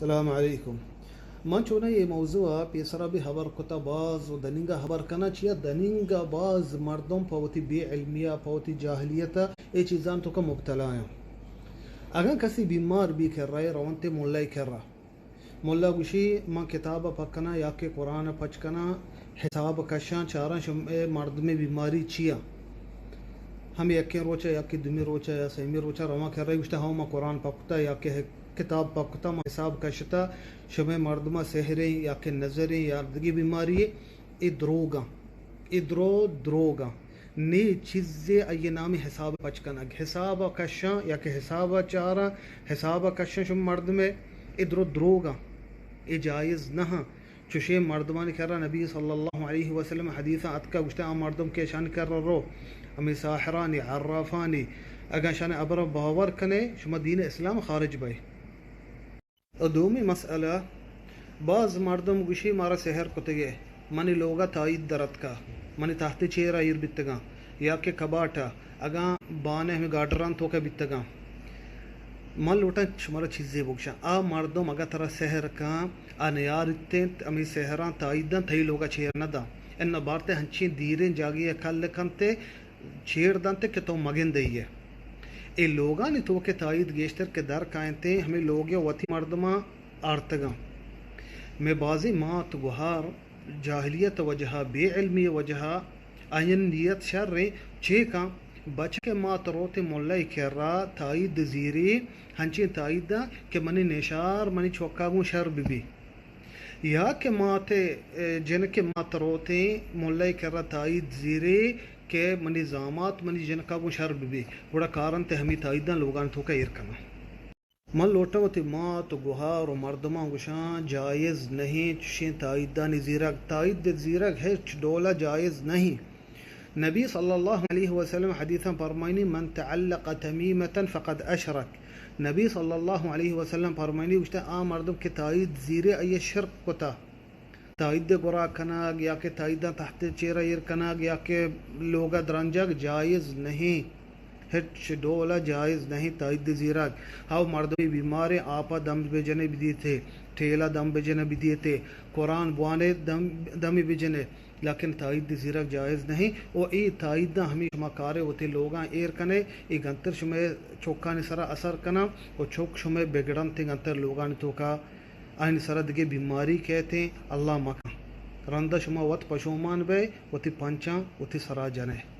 السلام علیکم. من چونه یہ موضوع پیسرا بھی خبر کتا باز و دنینگا خبر کنا چیا دنینگا باز مردم پوتی بے علمیہ پوتی جاہلیتا یہ چیزان تو کا مبتلا ہیں. اگر کسی بیمار بھی کر رہا ہے روانتے مولائی کر رہا مولا گوشی من کتاب پکنا یا کہ قرآن پچکنا حساب کشاں چارا مرد میں بیماری چیا ہم یکیں روچا یا کہ دمی روچا یا سیمی روچا رواں کر رہے گوشتا ہوں میں قرآن پکتا یا کہ کتاب پکتا حساب کشتا شمع مردمہ سحریں یا کہ نظریں یا دگی بیماری دروگا نی چیزیں ای نامی حساب پچکن حساب کشاں یا کہ حساب چارا حساب کشاں شمع مرد میں دروگا ای جائز نہ چوشے مردمان کر رہا نبی صلی اللہ علیہ وسلم حدیثہ اتکا گوشتا مردم کے شان کر رہا رو ہمیں ساحرانی عرافانی اگر شان ابر باور کنے شما دین اسلام خارج بھائی. دومی مسئلہ بعض مردم گوشی مارا سحر کتگے منی لوگا تائید درد کا منی تحت چیرا ایر بیتگا یا کہ کباٹا اگا بانے ہمیں گاڈران تو کا بیتگا من لوٹا شمارا چیزیں بکشا آ مردم اگا ترا سحر کا نیارتیں امی سحران تائیدن تھی لوگا چیر ندا ان بارتے ہنچین دیریں جاگی کل کنتے چیر دانتے کہ تو مگن دئیے اے لوگا نے تو کہ تائید گیشتر کے در کائنتے ہمیں لوگے وطی مردمہ آرتگا میں بازی مات گوھار جاہلیت وجہا بے علمی وجہا آئین نیت شر چیکا بچ کے مات روتے مولائی کر رہا تائید زیری ہنچین تائید دا کہ منی نشار منی چوکاگوں شر بھی یا کہ مات جن کے مات روتے مولائی کر رہا تائید زیری کہ منی زامات منی جن کا وہ شر بھی بڑا کارن تے ہمیں تائیدان لوگان تو کا ارکنا من لوٹا ہوتی مات گوھار و مردمان گوشان جائز نہیں چشین تائیدان زیرک تائید زیرک ہے ڈولا جائز نہیں. نبی صلی اللہ علیہ وسلم حدیثا فرمائنی من تعلق تمیمتا فقد اشرک نبی صلی اللہ علیہ وسلم فرمائنی گوشتا مردم کے تائید زیرے ای شرک کتا تائید گرا کناگ یا کہ تائیدہ تحت چیرہ ایر کناگ یا کہ لوگا درنجگ جائز نہیں ہچ ڈولا جائز نہیں تائید زیراگ ہاو مردمی بیمارے آپا دم بجنے بھی دیتے ٹھیلا دم بجنے بھی دیتے قرآن بوانے دم بجنے لیکن تائید زیراگ جائز نہیں او ای تائیدہ ہمیں شما کارے ہوتے لوگاں ایر کنے ای گنتر شما چوکانی سرا اثر کنا او چوک شما بگڑن تے گنتر لوگان تو کا آئین سردگے بیماری کہتے ہیں اللہ مکہ رندہ شما وط پشومان بے وطی پنچاں وطی سرا جنے